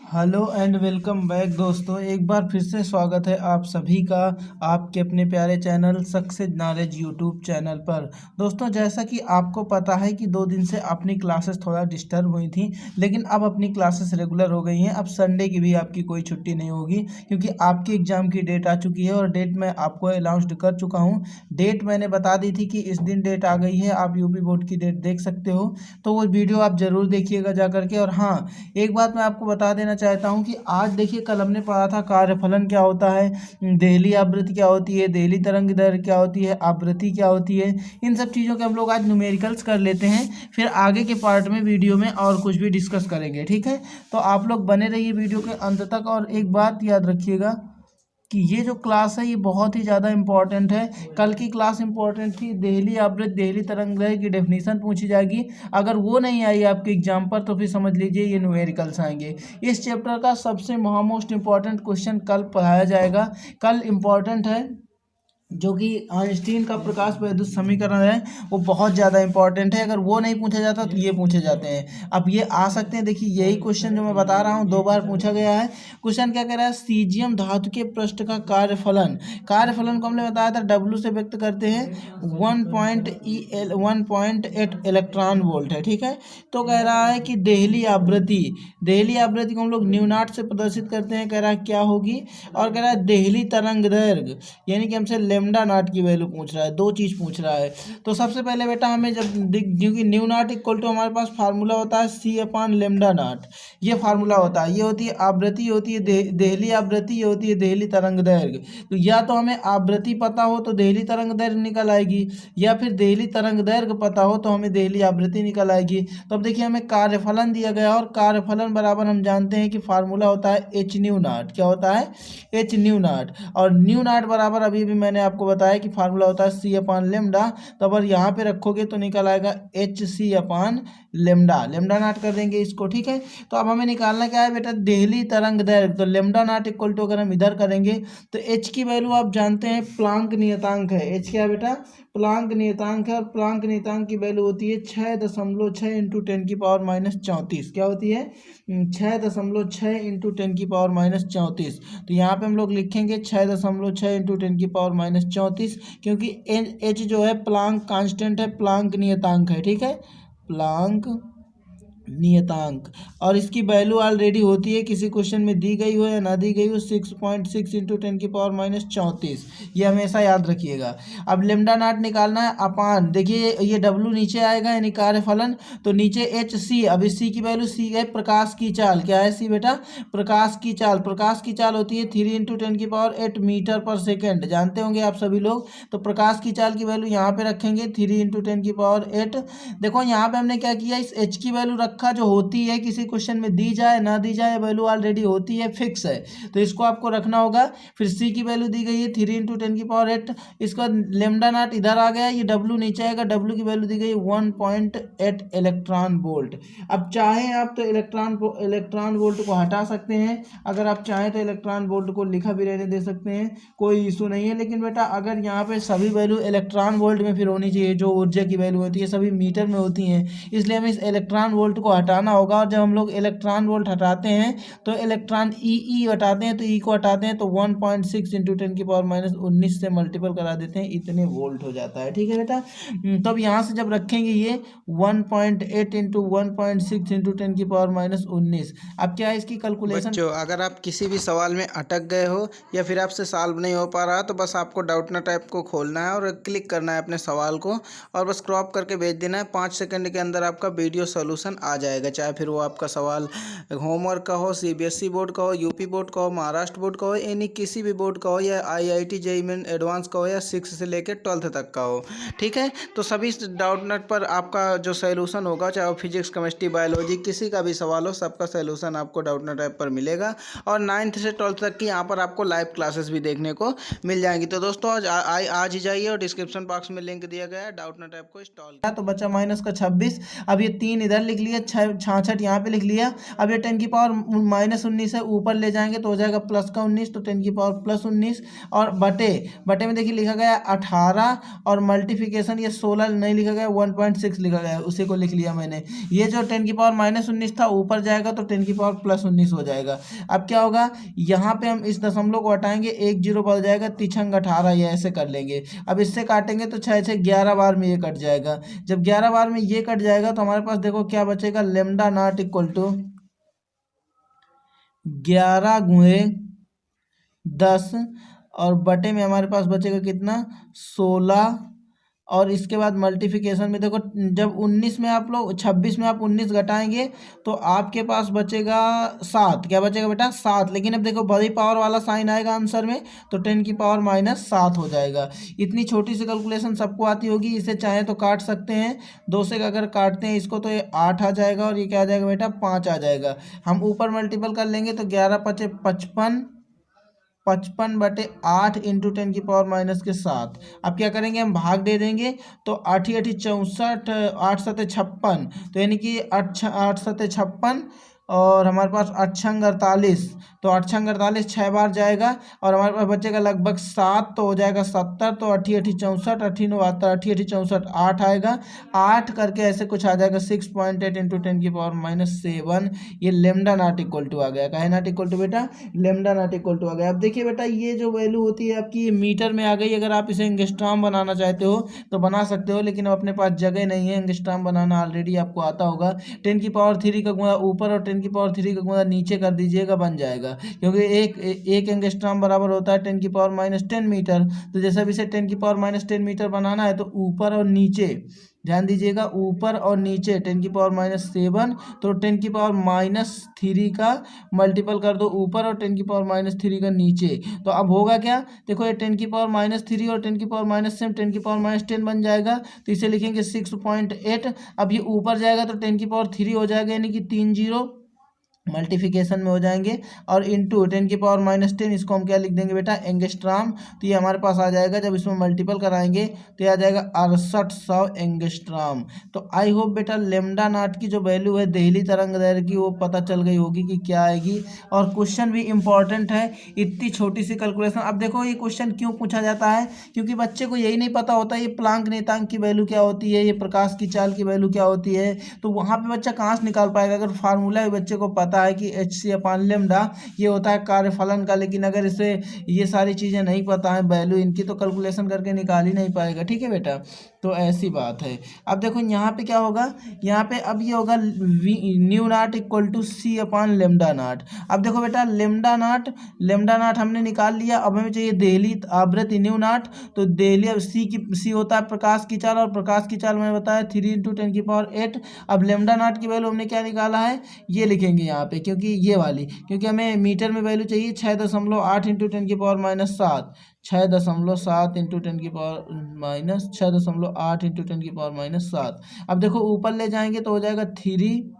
Hello and welcome back दोस्तों। एक बार फिर से स्वागत है आप सभी का आपके अपने प्यारे channel success knowledge YouTube channel पर। दोस्तों, जैसा कि आपको पता है कि 2 दिन से अपनी क्लासेस थोड़ा डिस्टर्ब हुई थी, लेकिन अब अपनी क्लासेस रेगुलर हो गई हैं। अब संडे की भी आपकी कोई छुट्टी नहीं होगी, क्योंकि आपकी एग्ज़ाम की डेट आ चुकी है और डेट मैं आपको अनाउंस्ड कर चुका हूँ। डेट मैंने बता दी थी कि इस दिन डेट आ गई है, आप यूपी बोर्ड की डेट देख सकते हो। तो वो वीडियो आप ज़रूर देखिएगा जा करके। और हाँ, एक बात मैं आपको बता देना चाहता हूँ कि आज देखिए, कल हमने पढ़ा था कार्यफलन क्या होता है, देहली आवृत्ति क्या होती है, देहली तरंग दैर्घ्य क्या होती है, आवृत्ति क्या होती है। इन सब चीज़ों के हम लोग आज न्यूमेरिकल्स कर लेते हैं, फिर आगे के पार्ट में वीडियो में और कुछ भी डिस्कस करेंगे। ठीक है, तो आप लोग बने रहिए वीडियो के अंत तक। और एक बात याद रखिएगा कि ये जो क्लास है ये बहुत ही ज़्यादा इम्पॉर्टेंट है। कल की क्लास इम्पॉर्टेंट थी, देहली आवृत्ति देहली तरंग दैर्घ्य की डेफिनेशन पूछी जाएगी। अगर वो नहीं आई आपके एग्जाम पर तो फिर समझ लीजिए ये न्यूमेरिकल्स आएंगे। इस चैप्टर का सबसे मोस्ट इम्पॉर्टेंट क्वेश्चन कल पढ़ाया जाएगा। कल इम्पॉर्टेंट है, जो कि आइंस्टीन का प्रकाश वैद्युत समीकरण है, वो बहुत ज़्यादा इंपॉर्टेंट है। अगर वो नहीं पूछा जाता तो ये पूछे जाते हैं। अब ये आ सकते हैं, देखिए यही क्वेश्चन जो मैं बता रहा हूँ 2 बार पूछा गया है। क्वेश्चन क्या कह रहा है, सीजियम धातु के पृष्ठ का कार्यफलन। कार्यफलन को हमने बताया था डब्ल्यू से व्यक्त करते हैं, 1.8 इलेक्ट्रॉन वोल्ट है। ठीक है, तो कह रहा है कि देहली आवृत्ति, देहली आवृत्ति को हम लोग न्यू नॉट से प्रदर्शित करते हैं। कह रहा है क्या होगी, और कह रहा है देहली तरंग दैर्घ्य, यानी कि हमसे लेमडा नॉट की वैल्यू पूछ रहा है। 2 चीज़ पूछ रहा है। तो सबसे पहले बेटा हमें क्योंकि न्यू नॉट इक्वल टू हमारे पास फार्मूला होता है सी अपॉन लेमडा नॉट, ये फार्मूला होता है। ये होती है आवृत्ति, होती है देहली आवृत्ति, ये होती है देहली तरंग दैर्घ्य। तो या तो हमें आवृत्ति पता हो तो देहली तरंग दैर्घ्य निकल आएगी, या फिर देहली तरंग दैर्घ्य पता हो तो हमें देहली आवृत्ति निकल आएगी। तो अब देखिए हमें कार्यफलन दिया गया, और कार्यफलन बराबर हम जानते हैं कि फार्मूला होता है एच न्यू नॉट। क्या होता है, एच न्यू नॉट। और न्यू नॉट बराबर अभी भी मैंने आपको बताया कि फार्मूला होता है सी अपान लेमडा। तो अगर यहाँ पे रखोगे तो निकल आएगा H C upon lambda, lambda not कर देंगे इसको। ठीक है, तो अब हमें निकालना क्या है बेटा, देहली तरंग दैर्घ्य। तो लेमडा नॉट इक्वल टू अगर हम इधर करेंगे तो एच की वैल्यू आप जानते हैं प्लांक नियतांक है। एच क्या है बेटा, प्लांक नियतांक है। और प्लांक नियतांक की वैल्यू होती है 6.6 इंटू 10⁻34। क्या होती है, 6.6 इंटू 10⁻34। तो यहाँ पे हम लोग लिखेंगे 6.6 इंटू 10⁻34, क्योंकि एच जो है प्लांक कांस्टेंट है, प्लांक नियतांक है। ठीक है, प्लांक नियतांक। और इसकी वैल्यू ऑलरेडी होती है, किसी क्वेश्चन में दी गई हो या ना दी गई हो, 6.6 इंटू 10⁻34। ये हमेशा याद रखिएगा। अब लेमडा नॉट निकालना है अपान, देखिए ये डब्लू नीचे आएगा यानी कार्यफलन, तो नीचे एच सी। अब इस सी की वैल्यू, सी है प्रकाश की चाल। क्या है सी बेटा, प्रकाश की चाल। प्रकाश की चाल होती है 3 इंटू 10⁸ मीटर पर सेकेंड, जानते होंगे आप सभी लोग। तो प्रकाश की चाल की वैल्यू यहाँ पे रखेंगे 3 इंटू 10⁸। देखो यहाँ पे हमने क्या किया, इस एच की वैल्यू रखा जो होती है, किसी क्वेश्चन में दी जाए ना दी जाए, वैल्यू ऑलरेडी होती है, फिक्स है, तो इसको आपको रखना होगा। फिर सी की वैल्यू दी गई है 3 इंटू 10⁸। इसके बाद लेमडा नॉट इधर आ गया, ये डब्लू नीचे आएगा, डब्लू की वैल्यू दी गई 1.8 इलेक्ट्रॉन वोल्ट। अब चाहें आप तो इलेक्ट्रॉन वोल्ट को हटा सकते हैं, अगर आप चाहें तो इलेक्ट्रॉन वोल्ट को लिखा भी रहने दे सकते हैं, कोई इशू नहीं है। लेकिन बेटा अगर यहाँ पे सभी वैल्यू इलेक्ट्रॉन वोल्ट में फिर होनी चाहिए, जो ऊर्जा की वैल्यू होती है सभी मीटर में होती हैं, इसलिए हमें इस इलेक्ट्रॉन वोल्ट को हटाना होगा। और जब हम लोग इलेक्ट्रॉन वोल्ट हटाते हैं तो इलेक्ट्रॉन ई हटाते हैं, तो ई को हटाते हैं तो 1.6 इंटू 10⁻19 से मल्टीपल करा देते हैं, इतने वोल्ट हो जाता है। ठीक है बेटा, तो अब यहाँ से जब रखेंगे ये 1.8 इंटू 1.6 इंटू 10⁻19। अब क्या है इसकी कैलकुलेशन। बच्चों, अगर आप किसी भी सवाल में अटक गए हो या फिर आपसे सॉल्व नहीं हो पा रहा, तो बस आपको डाउटनट ऐप को खोलना है और क्लिक करना है अपने सवाल को, और बस क्रॉप करके भेज देना है। 5 सेकंड के अंदर आपका वीडियो सॉल्यूशन आ जाएगा। चाहे फिर वो आपका सवाल होमवर्क का हो, सीबीएसई बोर्ड का हो, यूपी बोर्ड का हो, महाराष्ट्र बोर्ड का हो, यानी किसी भी बोर्ड का हो, या आईआईटी जेईई मेन एडवांस का हो, या 6 से लेकर 12th तक का हो। ठीक है, तो सभी डाउटनट पर आपका जो सॉल्यूशन होगा, चाहे वो फिजिक्स, केमिस्ट्री, बायोलॉजी, किसी का भी सवाल हो, सबका सॉल्यूशन आपको डाउटनट ऐप पर मिलेगा। और 9th से 12th तक की यहाँ पर आपको लाइव क्लासेस भी देखने को मिल जाएंगी। तो दोस्तों आज ही जाइए, और डिस्क्रिप्शन बॉक्स में लिंक दिया गया है, डाउटनट ऐप को इंस्टॉल। तो बचा माइनस का 26। अब ये 3 इधर लिख लिए, 66 यहाँ पे लिख लिया। अब ये 10 की पावर -19 है, ऊपर ले जाएंगे तो हो जाएगा प्लस का 19, तो 10 की पावर प्लस 19 और बटे में देखिए लिखा गया 18 और मल्टीप्लिकेशन ये 16 नहीं लिखा गया, 1.6 लिखा गया, उसी को लिख लिया मैंने। ये जो 10 की पावर -19 था ऊपर जाएगा तो 10 की पावर प्लस 19 हो जाएगा। अब क्या होगा, यहाँ पे हम इस दशमलव को हटाएंगे, 1 0 बच जाएगा, तिछंग 18, ये ऐसे कर लेंगे। अब इससे काटेंगे तो 6 6 11 बार में ये कट जाएगा। जब 11 बार में ये कट जाएगा तो हमारे पास देखो क्या बचेगा, लेमडा नॉट इक्वल टू 11 गुणे 10 और बटे में हमारे पास बचेगा कितना, 16 और इसके बाद मल्टीप्लिकेशन में देखो जब 19 में आप लोग 26 में आप 19 घटाएंगे तो आपके पास बचेगा 7। क्या बचेगा बेटा, 7। लेकिन अब देखो बड़ी पावर वाला साइन आएगा आंसर में तो 10 की पावर -7 हो जाएगा। इतनी छोटी सी कैलकुलेशन सबको आती होगी, इसे चाहे तो काट सकते हैं, 2 से अगर काटते हैं इसको तो ये 8 आ जाएगा और ये क्या आ जाएगा बेटा, 5 आ जाएगा। हम ऊपर मल्टीपल कर लेंगे तो 11 5 55 55/8 इंटू 10 की पावर -7। अब क्या करेंगे, हम भाग दे देंगे तो 8 8 64, 8 7 56, तो यानी कि 8 7 56 और हमारे पास 8 6 48, तो 8 6 48 6 बार जाएगा और हमारे पास बचेगा लगभग 7, तो हो जाएगा 70, तो 8 8 64, 8 9 72, 8 8 64 8 आएगा, 8 करके ऐसे कुछ आ जाएगा 6.8 इंटू 10 की पावर -7। ये लेमडा नॉट इक्वल टू आ गया। काहे नॉट इक्वल टू बेटा, लेमडा नॉट इक्वल टू आ गया। अब देखिए बेटा ये जो वैल्यू होती है आपकी मीटर में आ गई। अगर आप इसे एंगस्ट्रॉम बनाना चाहते हो तो बना सकते हो, लेकिन अपने पास जगह नहीं है, एंगस्ट्रॉम बनाना ऑलरेडी आपको आता होगा। 10 की पावर 3 का गुणा ऊपर और 10 की पावर 3 का गुणा नीचे कर दीजिएगा, बन जाएगा, क्योंकि एक एंगस्ट्रॉम बराबर होता है 10 की पावर -10 मीटर। तो जैसे भी इसे 10 की पावर -10 मीटर बनाना है तो ऊपर और नीचे, ध्यान दीजिएगा, ऊपर और नीचे 10 की पावर -7, तो 10 की पावर -3 का मल्टीपल कर दो ऊपर और 10 की पावर -3 का नीचे। तो अब होगा क्या, देखो ये 10 की पावर -3 और 10 की पावर -7 10 की पावर -10 बन जाएगा, तो इसे लिखेंगे 6.8। अब ये ऊपर जाएगा तो 10 की पावर 3 हो जाएगा, यानी कि 3 0 मल्टीप्लिकेशन में हो जाएंगे और इंटू 10 की पावर -10, इसको हम क्या लिख देंगे बेटा, एंगस्ट्रॉम। तो ये हमारे पास आ जाएगा, जब इसमें मल्टीपल कराएंगे तो ये आ जाएगा 6800 एंगस्ट्रॉम। तो आई होप बेटा लेमडा नॉट की जो वैल्यू है देहली तरंगदैर्घ्य की वो पता चल गई होगी कि क्या आएगी। और क्वेश्चन भी इंपॉर्टेंट है, इतनी छोटी सी कैलकुलेशन। अब देखो ये क्वेश्चन क्यों पूछा जाता है, क्योंकि बच्चे को यही नहीं पता होता ये प्लांक नियतांक की वैल्यू क्या होती है, ये प्रकाश की चाल की वैल्यू क्या होती है, तो वहाँ पे बच्चा कहाँ से निकाल पाएगा। अगर फार्मूला बच्चे को पता है कि hc/λ ये होता है कार्यफलन का, लेकिन अगर इसे ये सारी चीज़ें नहीं पता है वैल्यू इनकी, तो कैलकुलेशन करके निकाल ही नहीं पाएगा। ठीक है बेटा, तो ऐसी बात है। अब देखो यहाँ पे क्या होगा, यहाँ पे अब ये होगा nu not equal to c/λ not. अब देखो बेटा लेमडा नॉट हमने निकाल लिया। अब हमें चाहिए देहली आवृत्ति न्यू नॉट। तो देहली अब सी होता है प्रकाश की चाल, और प्रकाश की चाल मैंने बताया 3 इंटू 10 की पावर 8। अब लेमडा नॉट की वैल्यू हमने क्या निकाला है, ये लिखेंगे यहाँ पे, क्योंकि ये वाली, क्योंकि हमें मीटर में वैल्यू चाहिए 6.8 इंटू 10 की पावर -7, 6.7 इंटू 10 की पावर 6.8 इंटू 10 की पावर -7। अब देखो ऊपर ले जाएंगे तो हो जाएगा 3,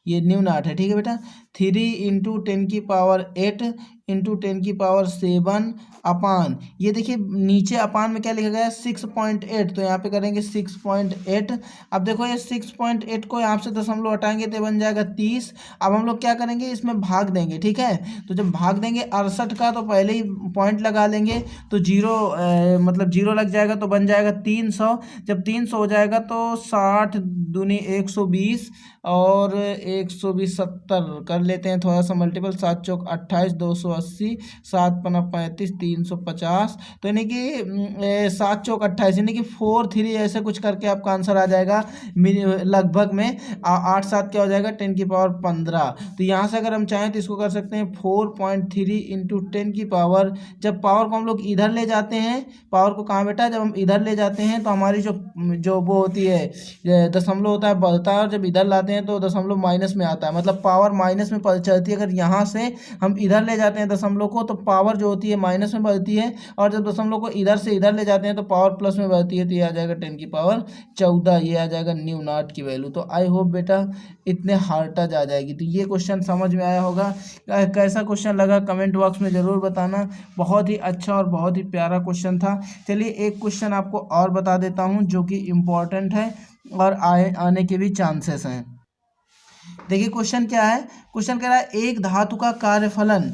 ये न्यू नॉट है। ठीक है बेटा, 3 इंटू 10 की पावर 8 इंटू 10 की पावर 7 अपान, ये देखिए नीचे अपान में क्या लिखा गया है 6.8, तो यहाँ पे करेंगे 6.8। अब देखो ये 6.8 को यहाँ से दशमलव हटाएंगे तो बन जाएगा 30। अब हम लोग क्या करेंगे, इसमें भाग देंगे। ठीक है, तो जब भाग देंगे 68 का तो पहले ही पॉइंट लगा लेंगे, तो मतलब जीरो लग जाएगा तो बन जाएगा 300। जब 300 हो जाएगा तो 60 दूनी 120 और 120 70 कर लेते हैं थोड़ा सा मल्टीपल, 7 चौक 28, 280, 7 पना 35, 350, तो यानी कि 7 चौक 28 यानी कि 4 3 ऐसे कुछ करके आपका आंसर आ जाएगा लगभग में। 8 7 क्या हो जाएगा 10 की पावर 15। तो यहाँ से अगर हम चाहें तो इसको कर सकते हैं 4.3 इंटू 10 की पावर। जब पावर को हम लोग इधर ले जाते हैं, पावर को कहाँ बेटा, जब हम इधर ले जाते हैं तो हमारी जो वो होती है दशमलव होता है बढ़ता है, और जब इधर लाते हैं तो दशमलव माइनस में आता है, मतलब पावर माइनस माइनस में चलती है। अगर यहाँ से हम इधर ले जाते हैं दशमलव को तो पावर जो होती है माइनस में बढ़ती है, और जब दशमलव को इधर से इधर ले जाते हैं तो पावर प्लस में बढ़ती है। तो ये आ जाएगा 10⁻14, ये आ जाएगा न्यू नॉट की वैल्यू। तो आई होप बेटा इतने हार्टज आ जाएगी। तो ये क्वेश्चन समझ में आया होगा। कैसा क्वेश्चन लगा कमेंट बॉक्स में ज़रूर बताना। बहुत ही अच्छा और बहुत ही प्यारा क्वेश्चन था। चलिए एक क्वेश्चन आपको और बता देता हूँ जो कि इम्पोर्टेंट है और आने के भी चांसेस हैं। देखिए क्वेश्चन क्या है। क्वेश्चन कह रहा है एक धातु का कार्यफलन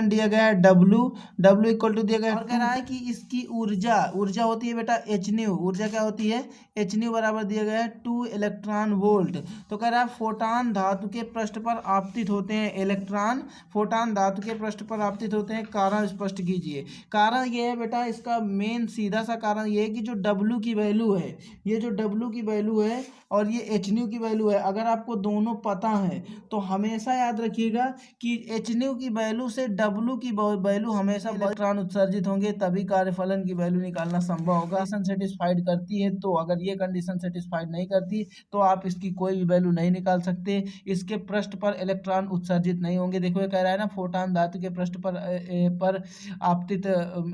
दिया गया है W इक्वल टू दिया गया है, और कह रहा है कि इसकी ऊर्जा होती है बेटा hν। ऊर्जा क्या होती है hν बराबर दिया गया है 2 इलेक्ट्रॉन वोल्ट। तो कह रहा है फोटान धातु के पृष्ठ पर आपतित होते हैं। इलेक्ट्रॉन फोटान धातु के पृष्ठ पर आपतित होते हैं। कारण स्पष्ट कीजिए। कारण ये है बेटा, इसका मेन सीधा सा कारण ये है कि जो W की वैल्यू है, ये जो W की वैल्यू है और ये hν की वैल्यू है, अगर आपको दोनों पता है तो हमेशा याद रखिएगा कि hν की वैल्यू से W की वैल्यू हमेशा इलेक्ट्रॉन उत्सर्जित होंगे, तभी कार्यफलन की वैल्यू निकालना संभव होगा। कंडीशन सेटिस्फाइड करती है तो, अगर ये कंडीशन सेटिस्फाइड नहीं करती तो आप इसकी कोई भी वैल्यू नहीं निकाल सकते। इसके पृष्ठ पर इलेक्ट्रॉन उत्सर्जित नहीं होंगे। देखो ये कह रहा है ना फोटान धातु के पृष्ठ पर आपतित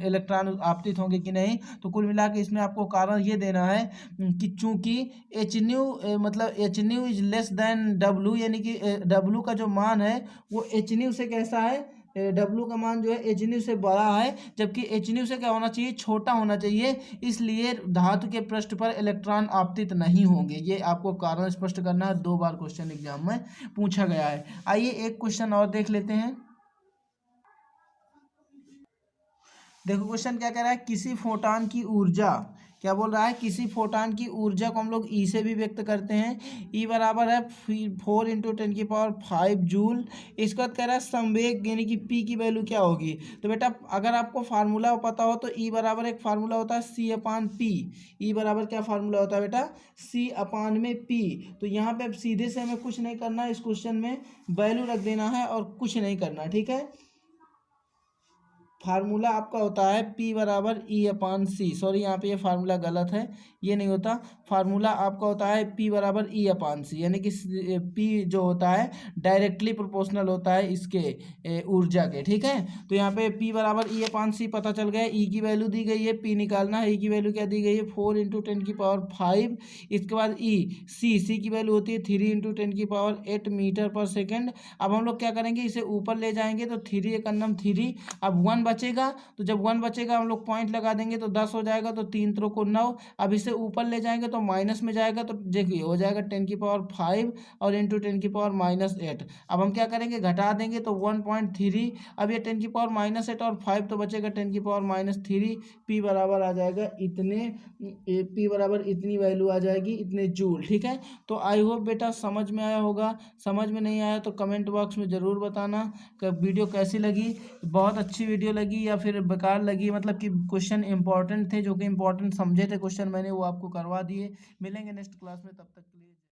इलेक्ट्रॉन आपतित होंगे कि नहीं। तो कुल मिला के इसमें आपको कारण ये देना है कि चूंकि hν मतलब hν is less than W, यानी कि W का जो मान है वो hν से कैसा है, W का मान जो है hν से बड़ा है, जबकि hν से क्या होना चाहिए, छोटा होना चाहिए। इसलिए धातु के पृष्ठ पर इलेक्ट्रॉन आपतित नहीं होंगे। ये आपको कारण स्पष्ट करना है। 2 बार क्वेश्चन एग्जाम में पूछा गया है। आइए एक क्वेश्चन और देख लेते हैं। देखो क्वेश्चन क्या कह रहा है, किसी फोटान की ऊर्जा, क्या बोल रहा है, किसी फोटान की ऊर्जा को हम लोग ई से भी व्यक्त करते हैं। ई बराबर है 4 × 10⁵ जूल। इसके बाद कह रहा है संवेग यानी कि पी की वैल्यू क्या होगी। तो बेटा अगर आपको फार्मूला पता हो तो ई बराबर एक फार्मूला होता है C/P। ई बराबर क्या फार्मूला होता है बेटा, C/P। तो यहाँ पे सीधे से हमें कुछ नहीं करना है, इस क्वेश्चन में वैल्यू रख देना है और कुछ नहीं करना, ठीक है। फार्मूला आपका होता है P बराबर E/C। सॉरी यहाँ पे ये फार्मूला गलत है, ये नहीं होता। फार्मूला आपका होता है P बराबर E/C, यानी कि P जो होता है डायरेक्टली प्रोपोर्शनल होता है इसके ऊर्जा के, ठीक है। तो यहाँ पे P बराबर E/C पता चल गया। E की वैल्यू दी गई है, P निकालना है। E की वैल्यू क्या दी गई है 4 × 10⁵। इसके बाद C की वैल्यू होती है 3 × 10⁸ मीटर पर सेकेंड। अब हम लोग क्या करेंगे, इसे ऊपर ले जाएंगे तो 3 एक अन्नम 3। अब 1 बचेगा, तो जब 1 बचेगा हम लोग पॉइंट लगा देंगे तो 10 हो जाएगा, तो 3 3 को 9। अब इसे ऊपर ले जाएंगे तो माइनस में जाएगा, तो देखिए हो जाएगा 10⁵ और इंटू 10⁻⁸। अब हम क्या करेंगे, घटा देंगे तो 1.3। अब ये 10⁻⁸ और 5 तो बचेगा 10⁻⁻3। P बराबर आ जाएगा इतने, P बराबर इतनी वैल्यू आ जाएगी, इतने जूल, ठीक है। तो आई होप बेटा समझ में आया होगा। समझ में नहीं आया तो कमेंट बॉक्स में ज़रूर बताना कि वीडियो कैसी लगी, बहुत अच्छी वीडियो लगी या फिर बेकार लगी। मतलब कि क्वेश्चन इंपॉर्टेंट थे, जो कि इंपॉर्टेंट समझे थे क्वेश्चन मैंने वो आपको करवा दिए। मिलेंगे नेक्स्ट क्लास में, तब तक